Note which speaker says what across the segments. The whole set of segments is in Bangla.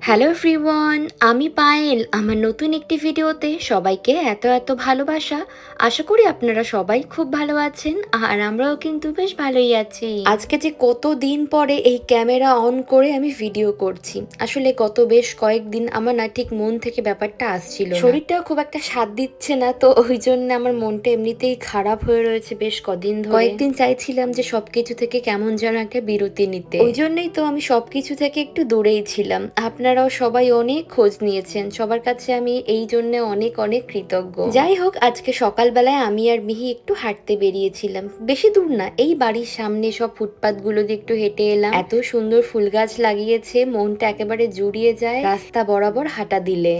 Speaker 1: হ্যালো এভরিওয়ান, আমি পায়েল। আমার নতুন একটি ভিডিওতে সবাইকে এত এত ভালোবাসা। আশা করি আপনারা সবাই খুব ভালো আছেন, আর আমরাও কিন্তু বেশ ভালোই আছি। আজকে যে কত দিন পরে এই ক্যামেরা অন করে আমি ভিডিও করছি, আসলে গত বেশ কয়েকদিন আমার না ঠিক মন থেকে ব্যাপারটা আসছিল না। শরীরটাও খুব একটা সাথ দিচ্ছে না, তো ওই জন্য আমার মনটা এমনিতেই খারাপ হয়ে রয়েছে বেশ কদিন ধরে। কয়েকদিন চাইছিলাম যে সবকিছু থেকে কেমন যেন একটা বিরতি নিতে, ওই জন্যই তো আমি সবকিছু থেকে একটু দূরেই ছিলাম। আপনারাও সবাই অনেক খোঁজ নিয়েছেন, সবার কাছে আমি এই জন্য অনেক অনেক কৃতজ্ঞ। যাই হোক, আজকে সকালবেলায় আমি আর মিহি একটু হাঁটতে বেরিয়েছিলাম, বেশি দূর না, এই বাড়ির সামনে সব ফুটপাত গুলো দিয়ে একটু হেঁটে এলাম। এত সুন্দর ফুল গাছ লাগিয়েছে, মনটা একেবারে জুড়িয়ে যায় রাস্তা বরাবর হাঁটা দিলে।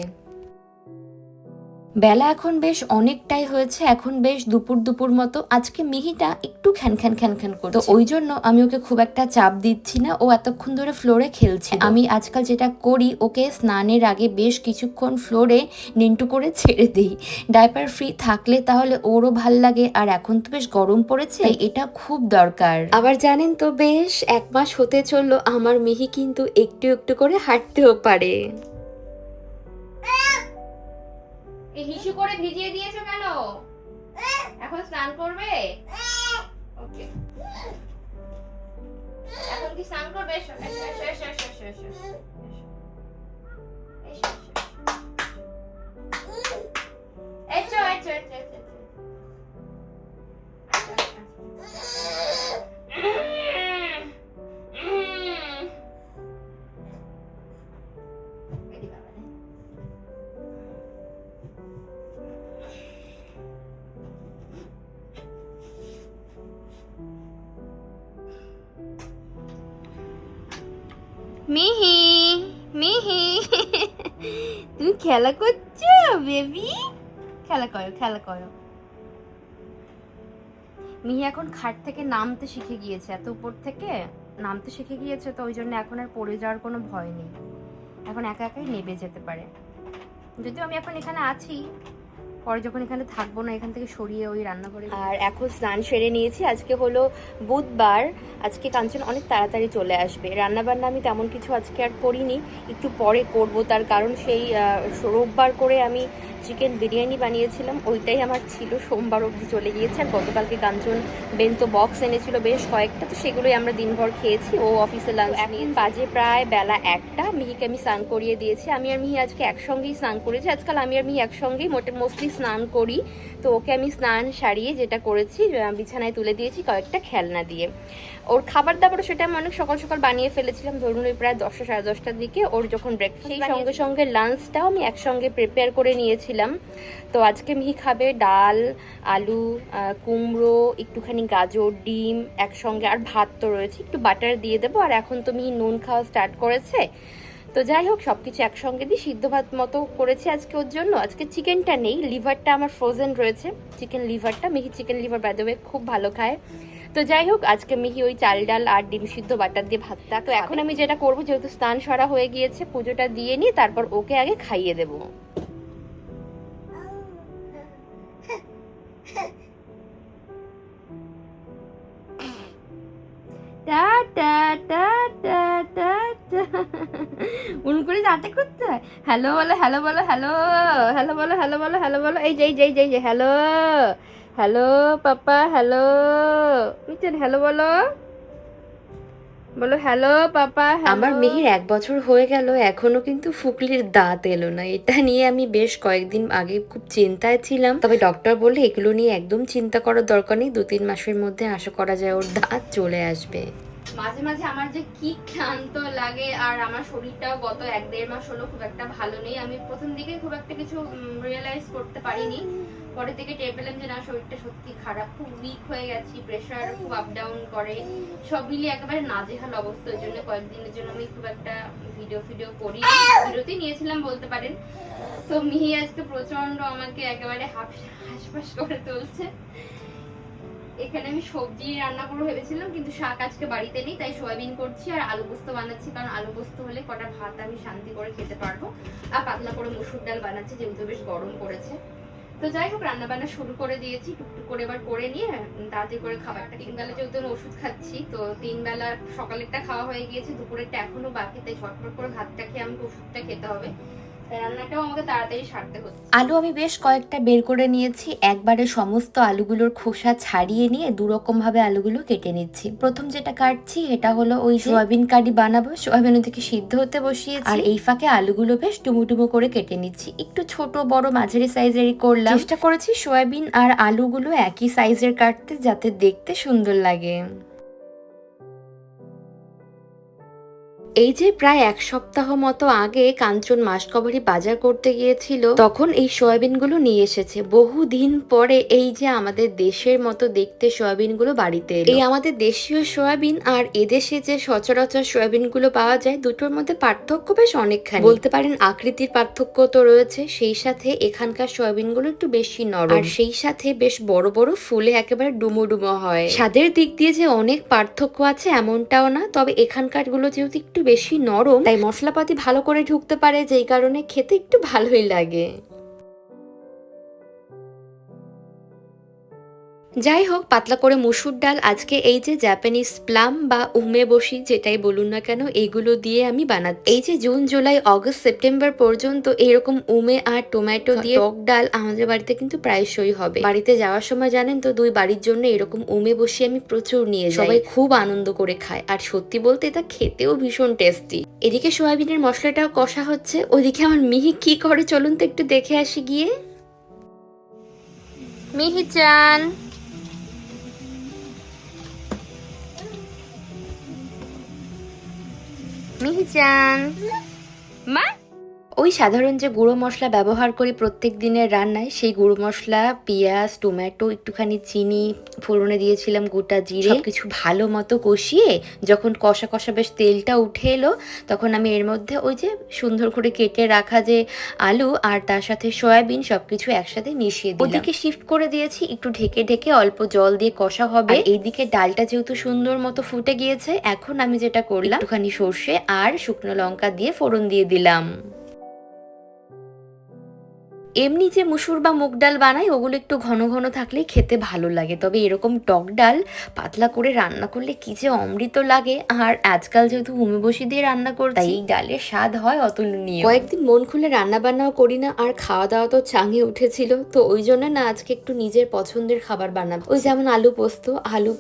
Speaker 1: বেলা এখন বেশ অনেকটাই হয়েছে, এখন বেশ দুপুর দুপুর মতো। আজকে মিহিটা একটু খ্যান খ্যান খ্যান খ্যান করছে, তো ওই জন্য আমি ওকে খুব একটা চাপ দিচ্ছি না। ও এতক্ষণ ধরে ফ্লোরে খেলছে। আমি আজকাল যেটা করি, ওকে স্নানের আগে বেশ কিছুক্ষণ ফ্লোরে নিন্টু করে ছেড়ে দিই। ডাইপার ফ্রি থাকলে তাহলে ওরও ভাল লাগে, আর এখন তো বেশ গরম পড়েছে, এটা খুব দরকার। আবার জানেন তো, বেশ 1 মাস হতে চললো আমার মিহি কিন্তু একটু একটু করে হাঁটতেও পারে।
Speaker 2: এই হিসু করে ভিজিয়ে দিয়েছো কেন? এখন স্নান করবে? ওকে, এখন কি স্নান করবে? এসো এসো এসো এসো এসো এসো এসো এসো এসো এসো এসো এসো এসো। মিহি, মিহি, তুমি খেলা করছো বেবি? খেলা করো, খেলা করো। মিহি এখন খাট থেকে নামতে শিখে গিয়েছে, এত উপর থেকে নামতে শিখে গিয়েছে, তো ওই জন্য এখন আর পড়ে যাওয়ার কোনো ভয় নেই। এখন একা একাই নেবে যেতে পারে। যদিও আমি এখন এখানে আছি, পরে যখন এখানে থাকবো না, এখান থেকে সরিয়ে ওই রান্নাঘরে। আর এখন স্নান সেরে নিয়েছি। আজকে হলো বুধবার, আজকে কাঞ্চন অনেক তাড়াতাড়ি চলে আসবে। রান্নাবান্না আমি তেমন কিছু আজকে আর করিনি, একটু পরে করব। তার কারণ সেই রোববার করে আমি চিকেন বিরিয়ানি বানিয়েছিলাম, ওইটাই আমার ছিল, সোমবার অবধি চলে গিয়েছে। আর গতকালকে কাঞ্চন বেন্তো বক্স এনেছিল বেশ কয়েকটা, তো সেগুলোই আমরা দিনভর খেয়েছি। ও অফিসে লাঞ্চ নিয়ে। বাজে প্রায় বেলা 1টা। মিহিকে আমি স্নান করিয়ে দিয়েছি। আমি আর মিহি আজকে একসঙ্গেই স্নান করেছি। আজকাল আমি আর মিহি একসঙ্গেই মোস্টলি স্নান করি। তো ওকে আমি স্নান সারিয়ে যেটা করেছি, বিছানায় তুলে দিয়েছি কয়েকটা খেলনা দিয়ে। ওর খাবার দাবারও সেটা আমি অনেক সকাল সকাল বানিয়ে ফেলেছিলাম, ধরুন ওই প্রায় 10টা সাড়ে 10টার দিকে। ওর যখন ব্রেকফাস্ট, সেই সঙ্গে সঙ্গে লাঞ্চটাও আমি একসঙ্গে প্রিপেয়ার করে নিয়েছিলাম। তো আজকে মিহি খাবে ডাল, আলু, কুমড়ো, একটুখানি গাজর, ডিম একসঙ্গে, আর ভাত তো রয়েছে, একটু বাটার দিয়ে দেবো। আর এখন তো মিহি নুন খাওয়া স্টার্ট করেছে, তো যাই হোক সবকিছু একসঙ্গে দিয়ে সিদ্ধ ভাত মতো করেছি আজকে ওর জন্য। আজকে চিকেনটা নেই, লিভারটা আমার ফ্রোজেন রয়েছে, চিকেন লিভারটা। মিহি chicken liver by the way খুব ভালো খায়। তো যাই হোক, আজকে মিহি ওই চাল ডাল আর ডিম সিদ্ধ বাটার দিয়ে ভাতটা। তো এখন আমি যেটা করবো, যেহেতু স্নান সারা হয়ে গিয়েছে, পুজোটা দিয়ে নিই, তারপর ওকে আগে খাইয়ে দেবো। টাটা টাটা টাটা, উন করে যাতে করতে হয়। হ্যালো বলো, হ্যালো বলো, হ্যালো হ্যালো বলো, হ্যালো বলো, হ্যালো বলো। এই যে এই যে এই যে এই যে hello, hello papa, hello mission, hello বলো, বলো হ্যালো পাপা।
Speaker 1: আমার মিহির 1 বছর হয়ে গেল, এখনো কিন্তু ফুকলির দাঁত এলো না। এটা নিয়ে আমি বেশ কয়েকদিন আগে খুব চিন্তায় ছিলাম, তবে ডক্টর বললে এগুলো নিয়ে একদম চিন্তা করার দরকার নেই, 2-3 মাসের মধ্যে আশা করা যায় ওর দাঁত চলে আসবে। মাঝে মাঝে আমার যে কি ক্লান্ত লাগে, আর আমার শরীরটাও গত 1-1.5 মাস হলো খুব একটা ভালো নেই। আমি প্রথম দিকে খুব একটা কিছু রিয়েলাইজ করতে পারিনি, পরে থেকে টের পেলাম যে না, শরীরটা সত্যি খারাপ, খুব উইক হয়ে গেছি, প্রেশার খুব আপ ডাউন করে, সব মিলিয়ে একেবারে নাজেহাল অবস্থা। ওই জন্য কয়েকদিনের জন্য আমি খুব একটা ভিডিও করি, বিরতি নিয়েছিলাম বলতে পারেন। তো মিহি আজকে প্রচন্ড আমাকে একেবারে হাঁসফাঁস করে তুলছে। এখানে আমি সবজি রান্না করবো ভেবেছিলাম, কিন্তু শাক আজকে বাড়িতে নেই, তাই সয়াবিন করছি আর আলু পোস্ত বানাচ্ছি, কারণ আলু পোস্ত হলে কটা ভাত আমি শান্তি করে খেতে পারবো। আর পাতলা করে মসুর ডাল বানাচ্ছি, যেহেতু বেশ গরম পড়েছে।
Speaker 2: তো যাই হোক, রান্না বান্না শুরু করে দিয়েছি, টুকটুক করে এবার করে নিয়ে তাড়াতাড়ি করে খাবারটা, 3 বেলা যেহেতু আমি ওষুধ খাচ্ছি, তো 3 বেলা সকালেরটা খাওয়া হয়ে গিয়েছে, দুপুরেরটা এখনো বাকি, তাই ঝটপট করে ভাতটা খেয়ে আমাকে ওষুধটা খেতে হবে, তাই রান্নাটাও আমাকে তাড়াতাড়ি সারতে হচ্ছে।
Speaker 1: আলু আমি বেশ কয়েকটা বের করে নিয়েছি, একবারে সমস্ত আলুগুলোর খোসা ছাড়িয়ে নিয়ে দুরকম ভাবে আলুগুলো কেটে নিচ্ছি। প্রথম যেটা কাটছি এটা হলো ওই সয়াবিন কারি বানাবো, সয়াবিন ওদিকে সিদ্ধ হতে বসিয়েছি, আর এই ফাঁকে আলুগুলো বেশ ডুমো করে কেটে নিচ্ছি। একটু ছোট বড় মাঝারি সাইজেরই করলাম, চেষ্টা করেছি সয়াবিন আর আলুগুলো একই সাইজের কাটতে, যাতে দেখতে সুন্দর লাগে। এই যে প্রায় 1 সপ্তাহ মতো আগে কাঞ্চন মাসকভারি বাজার করতে গিয়েছিল, তখন এই সয়াবিনগুলো নিয়ে এসেছে। বহুদিন পরে এই যে আমাদের দেশের মতো দেখতে সয়াবিনগুলো বাড়িতে এলো। এই আমাদের দেশীয় সয়াবিন আর এদেশে যে সচরাচর সয়াবিনগুলো পাওয়া যায়, দুটোর মধ্যে পার্থক্য বেশ অনেকখানি। বলতে পারেন আকৃতির পার্থক্য তো রয়েছে, সেই সাথে এখানকার সয়াবিনগুলো একটু বেশি নরম, আর সেই সাথে বেশ বড় বড় ফুলে একেবারে ডুমো ডুমো হয়। স্বাদের দিক দিয়ে যে অনেক পার্থক্য আছে এমনটাও না, তবে এখানকার গুলো যেহেতু একটু বেশি নরম, তাই মশলাপাতি ভালো করে ঢুকতে পারে, যেই কারণে খেতে একটু ভালোই লাগে। যাই হোক, পাতলা করে মুসুর ডাল আজকে এই যে জাপানিজ প্লাম বা উমে বসি যেটাই বলুন না কেন, এইগুলো দিয়ে আমি বানাচ্ছি। এই যে জুন জুলাই আগস্ট সেপ্টেম্বর পর্যন্ত এরকম উমে আর টমেটো দিয়ে টক ডাল আমাদের বাড়িতে কিন্তু প্রায়শই হবে। বাড়িতে যাওয়ার সময় জানেন তো, 2 বাড়ির জন্য এরকম উমে বসি আমি প্রচুর নিয়ে যাই, সবাই খুব আনন্দ করে খায়, আর সত্যি বলতে এটা খেতেও ভীষণ টেস্টি। এদিকে সয়াবিনের মশলাটাও কষা হচ্ছে, ওইদিকে আমার মিহি কি করে চলুন তো একটু দেখে আসি গিয়ে। মিহি চান, মিহিচান মা, ওই সাধারণ যে গুঁড়ো মশলা ব্যবহার করি প্রত্যেক দিনের রান্নায়, সেই গুঁড়ো মশলা, পেঁয়াজ, টমেটো, একটুখানি চিনি, ফোড়নে দিয়েছিলাম গোটা জিরে, সবকিছু ভালো মতো কষিয়ে যখন কষা কষা বেশ তেলটা উঠে এলো, তখন আমি এর মধ্যে ওই যে সুন্দর করে কেটে রাখা যে আলু আর তার সাথে সয়াবিন সবকিছু একসাথে মিশিয়ে দিলাম। ওদিকে শিফট করে দিয়েছি, একটু ঢেকে ঢেকে অল্প জল দিয়ে কষা হবে। এইদিকে ডালটা যেহেতু সুন্দর মতো ফুটে গিয়েছে, এখন আমি যেটা করলাম, একটুখানি সর্ষে আর শুকনো লঙ্কা দিয়ে ফোড়ন দিয়ে দিলাম। এমনি যে মুসুর বা মুগ ডাল বানাই, ওগুলো একটু ঘন ঘন থাকলেই খেতে ভালো লাগে, তবে এরকম টক ডাল পাতলা করে রান্না করলে কি যে অমৃত লাগে। আর আজকাল যেহেতু উমে বসি দিয়ে রান্না করছি, তাই এই ডালের স্বাদ হয় অতুলনীয়। কয়েকদিন মন খুলে রান্না বান্নাও করি না, আর খাওয়া দাওয়া তো চাঙে উঠেছিল, তো ওই জন্য না আজকে একটু নিজের পছন্দের খাবার বানাবো। ওই যেমন আলু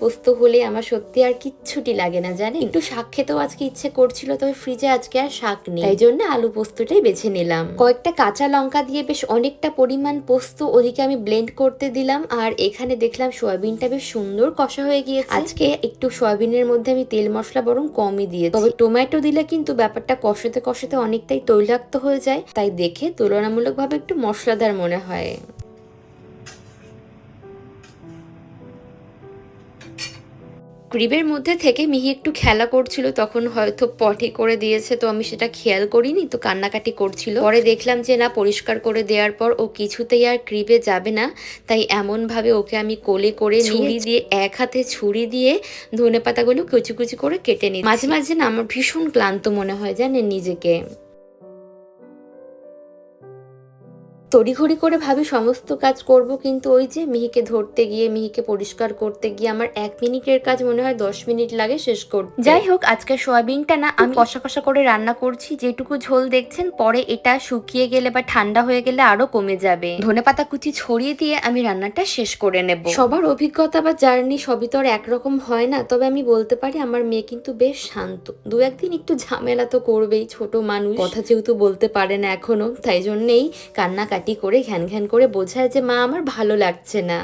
Speaker 1: পোস্ত হলে আমার সত্যি আর কিচ্ছুটি লাগে না জানেন। একটু শাক খেতেও আজকে ইচ্ছে করছিল, তবে ফ্রিজে আজকে আর শাক নেই, তাই জন্য আলু পোস্তটাই বেছে নিলাম। কয়েকটা কাঁচা লঙ্কা দিয়ে বেশ অনেকটা পরিমাণ পোস্ত ওদিকে আমি ব্লেন্ড করতে দিলাম, আর এখানে দেখলাম সয়াবিনটা বেশ সুন্দর কষা হয়ে গিয়েছে। আজকে একটু সয়াবিনের মধ্যে আমি তেল মশলা বরং কমই দিয়েছি, তবে টমেটো দিলে কিন্তু ব্যাপারটা কষাতে কষাতে অনেকটাই তৈলাক্ত হয়ে যায়, তাই দেখে তুলনামূলকভাবে একটু মশলাদার মনে হয়। ক্রিবের মধ্যে থেকে মিহি একটু খেলা করছিল, তখন হয়তো পটি করে দিয়েছে, তো আমি সেটা খেয়াল করিনি, তো কান্নাকাটি করছিল। পরে দেখলাম যে না, পরিষ্কার করে দেওয়ার পর ও কিছুতেই আর ক্রিবে যাবে না, তাই এমন ভাবে ওকে আমি কোলে করে ছুরি দিয়ে, এক হাতে ছুরি দিয়ে ধনেপাতাগুলো কুচি কুচি করে কেটে নিই। মাঝে মাঝে না আমার ভীষণ ক্লান্ত মনে হয় জানেন নিজেকে, তড়িঘড়ি করে ভাবি সমস্ত কাজ করব, কিন্তু ওই যে মিহিকে ধরতে গিয়ে, মিহিকে পরিষ্কার করতে গিয়ে আমার 1 মিনিটের কাজ মনে হয় 10 মিনিট লাগে শেষ করতে। যাই হোক, আজকে সয়াবিনটা না আমি কষা কষা করে রান্না করছি, যেটুকু ঝোল দেখছেন, পরে এটা শুকিয়ে গেলে বা ঠান্ডা হয়ে গেলে আরো কমে যাবে। ধনেপাতা কুচি ছড়িয়ে দিয়ে আমি রান্নাটা শেষ করে নেব। সবার অভিজ্ঞতা বা জার্নি সবই তো আর একরকম হয় না, তবে আমি বলতে পারি আমার মেয়ে কিন্তু বেশ শান্ত। 2-1 দিন একটু ঝামেলা তো করবেই, ছোট মানুষ, কথা যেহেতু বলতে পারে না এখনো, তাই জন্যেই কান্নাকাটি করে ঘ্যান ঘ্যান করে বোঝায় যে মা আমার ভালো লাগছে না।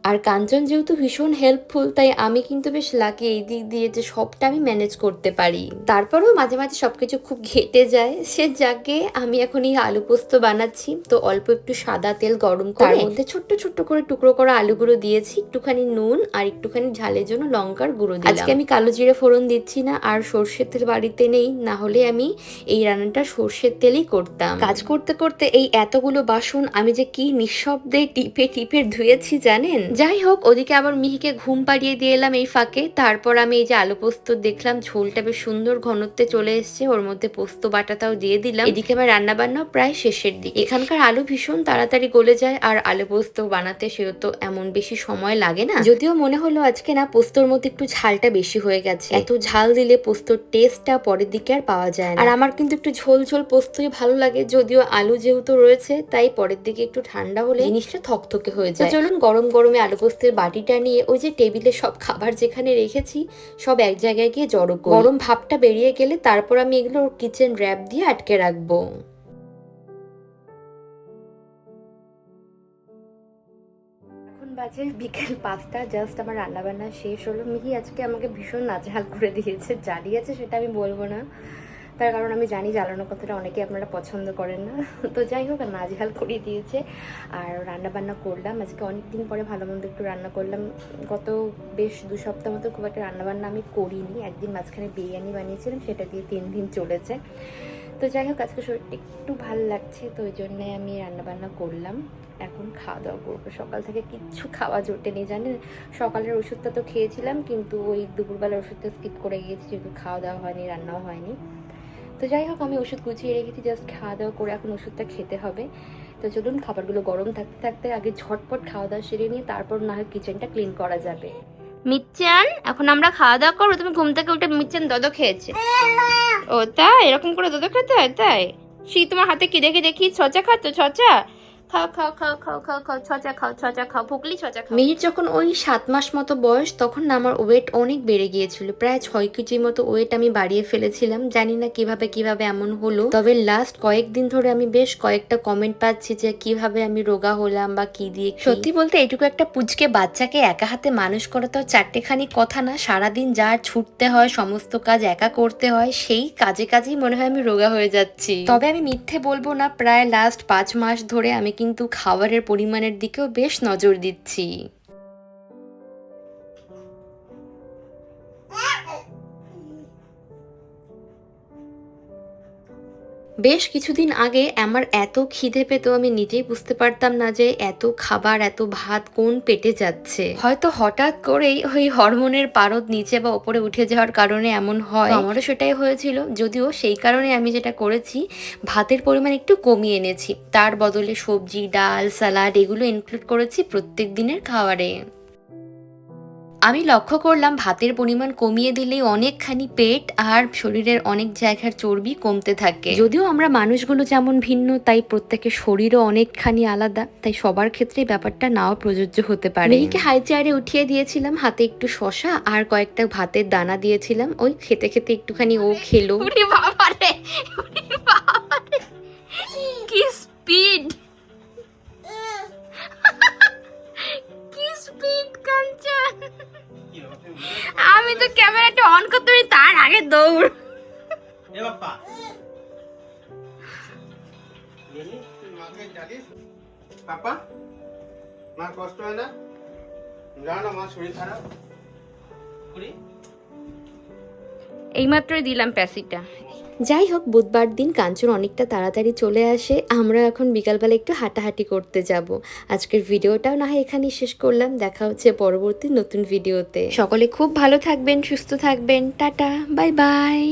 Speaker 1: আর কাঞ্চন যেহেতু ভীষণ হেল্পফুল, তাই আমি কিন্তু বেশ লাকি এই দিক দিয়ে যে সবটা আমি ম্যানেজ করতে পারি। তারপরেও মাঝে মাঝে সবকিছু খুব ঘেটে যায়, সে যাকে আমি এখন এই আলু পোস্ত বানাচ্ছি, তো অল্প একটু সাদা তেল গরম করে তার মধ্যে ছোট্ট ছোট্ট করে টুকরো করা আলুগুলো দিয়েছি, একটুখানি নুন আর একটুখানি ঝালের জন্য লঙ্কার গুঁড়ো দিলাম। আজকে আমি কালো জিরে ফোড়ন দিচ্ছি না, আর সর্ষের তেল বাড়িতে নেই, না হলে আমি এই রান্নাটা সর্ষের তেলেই করতাম। কাজ করতে করতে এই এতগুলো বাসন আমি যে কি নিঃশব্দে টিপে টিপে ধুয়েছি জানেন। যাই হোক, ওদিকে আবার মিহিকে ঘুম পাড়িয়ে দিয়ে এলাম এই ফাঁকে। তারপর আমি এই যে আলু পোস্ত দেখলাম, ঝোলটা বেশ সুন্দর ঘনত্বে চলে এসছে, ওর মধ্যে পোস্ত বাটাটাও দিয়ে দিলাম। এদিকে আমার রান্না বান্না প্রায় শেষের দিকে। এখানকার আলু ভীষণ তাড়াতাড়ি গলে যায়, আর আলু পোস্ত বানাতে সেহেতু এমন বেশি সময় লাগে না। যদিও মনে হলো আজকে না পোস্তর মধ্যে একটু ঝালটা বেশি হয়ে গেছে, এত ঝাল দিলে পোস্তর টেস্টটা পরের দিকে আর পাওয়া যায় না। আর আমার কিন্তু একটু ঝোল ঝোল পোস্তই ভালো লাগে, যদিও আলু যেহেতু রয়েছে তাই পরের দিকে একটু ঠান্ডা হলে জিনিসটা থকথকে হয়ে যায়। চলুন গরম গরমে আলু পোস্তের বাটিটা নিয়ে ওই যে টেবিলে সব খাবার যেখানে রেখেছি সব এক জায়গায় গিয়ে জড়ো করি। গরম ভাবটা বেরিয়ে গেলে তারপর আমি এগুলো কিচেন র্যাপ দিয়ে আটকে রাখবো। এখন বাজে বিকেল 5টা, জাস্ট আমার রান্না বান্না শেষ হলো। মিহি আজকে আমাকে ভীষণ নাজেহাল করে দিয়েছে, জ্বালিয়েছে সেটা আমি বলবো না, তার কারণ আমি জানি জ্বালানো কথাটা অনেকে আপনারা পছন্দ করেন না। তো যাই হোক, নাজেহাল করিয়ে দিয়েছে। আর রান্না বান্না করলাম আজকে অনেকদিন পরে, ভালো মন্দ একটু রান্না করলাম। গত বেশ 2 সপ্তাহ মতো খুব একটা রান্নাবান্না আমি করিনি। একদিন মাঝখানে বিরিয়ানি বানিয়েছিলাম, সেটা দিয়ে 3 দিন চলেছে। তো যাই হোক, আজকে শরীরটা একটু ভালো লাগছে, তো ওই জন্যে আমি রান্নাবান্না করলাম। এখন খাওয়া দাওয়া করবো। সকাল থেকে কিচ্ছু খাওয়া জোটেনি জানেন। সকালের ওষুধটা তো খেয়েছিলাম, কিন্তু ওই দুপুরবেলার ওষুধটা স্কিপ করে গিয়েছি, যেহেতু খাওয়া দাওয়া হয়নি, রান্নাও হয়নি। তো যাই হোক, আমি ওষুধ গুছিয়ে রেখেছি, জাস্ট খাওয়া দাওয়া করে এখন ওষুধটা খেতে হবে। তো চলুন খাবারগুলো গরম থাকতে থাকতে আগে ঝটপট খাওয়া দাওয়া সেরে নিয়ে তারপর না হয় কিচেনটা ক্লিন করা যাবে। মিচ্চান, এখন আমরা খাওয়া দাওয়া করবো। তুমি ঘুম থেকে উঠে মিচ্চান দদো খেয়েছে। ও তাই? এরকম করে দদো খেতে হয়? তাই? সেই তোমার হাতে কি দেখে দেখি ছচা খাচ্ছ? ছচা খাও খাও খাও খাও খাও খাও, ছচা খাও, ছচা খাও, ফুকলি ছচা খাও। মেয়ের যখন ওই 7 মাস মতো বয়স, তখন না আমার ওয়েট অনেক বেড়ে গিয়েছিল, প্রায় 6 কেজির মতো ওয়েট আমি বাড়িয়ে ফেলেছিলাম। জানি না কিভাবে কিভাবে এমন হলো, তবে লাস্ট কয়েকদিন ধরে আমি বেশ কয়েকটা কমেন্ট পাচ্ছি যে কিভাবে আমি রোগা হলাম বা কি দিয়ে। সত্যি বলতে এইটুকু একটা পুচকে বাচ্চাকে একা হাতে মানুষ করা তো চারটেখানি কথা না। সারাদিন যা ছুটতে হয়, সমস্ত কাজ একা করতে হয়, সেই কাজে কাজেই মনে হয় আমি রোগা হয়ে যাচ্ছি। তবে আমি মিথ্যে বলবো না, প্রায় লাস্ট 5 মাস ধরে আমি কিন্তু খাবারের পরিমাণের দিকেও বেশ নজর দিচ্ছি। বেশ কিছুদিন আগে আমার এত খিদে পেত, আমি নিজেই বুঝতে পারতাম না যে এত খাবার, এত ভাত কোন পেটে যাচ্ছে। হয়তো হঠাৎ করেই ওই হরমোনের পারদ নিচে বা ওপরে উঠে যাওয়ার কারণে এমন হয়, আমারও সেটাই হয়েছিল। যদিও সেই কারণে আমি যেটা করেছি, ভাতের পরিমাণ একটু কমিয়ে এনেছি, তার বদলে সবজি, ডাল, স্যালাড এগুলো ইনক্লুড করেছি প্রত্যেক দিনের খাবারে। আমি লক্ষ্য করলাম ভাতের পরিমাণ কমিয়ে দিলেই অনেকখানি পেট আর শরীরের অনেক জায়গার চর্বি কমতে থাকে। যদিও আমরা মানুষগুলো যেমন ভিন্ন, তাই প্রত্যেকের শরীরও অনেকখানি আলাদা, তাই সবার ক্ষেত্রে ব্যাপারটা নাও প্রযোজ্য হতে পারে। মেয়েকে হাই চেয়ারে উঠিয়ে দিয়েছিলাম, হাতে একটু শশা আর কয়েকটা ভাতের দানা দিয়েছিলাম, ওই খেতে খেতে একটুখানি ও খেলো। কি স্পিড, কি স্পিড কাঞ্চন! আমি তো ক্যামেরাটা অন করতে পারি তার আগে দৌড়।
Speaker 3: এ বাপ্পা গেলি তুই মাকে জানিস? পাপা, মা কষ্ট হয় না? জানো মা শরীর খারাপ করি।
Speaker 2: এইমাত্রই দিলাম প্যাসিটা।
Speaker 1: যাই হোক, বুধবার দিন কাঞ্চন অনেকটা তাড়াতাড়ি চলে আসে, আমরা এখন বিকালবেলা একটু হাঁটাহাঁটি করতে যাব। আজকের ভিডিওটাও না হয় এখানেই শেষ করলাম, দেখা হচ্ছে পরবর্তী নতুন ভিডিওতে। সকলে খুব ভালো থাকবেন, সুস্থ থাকবেন, টাটা, বাই বাই।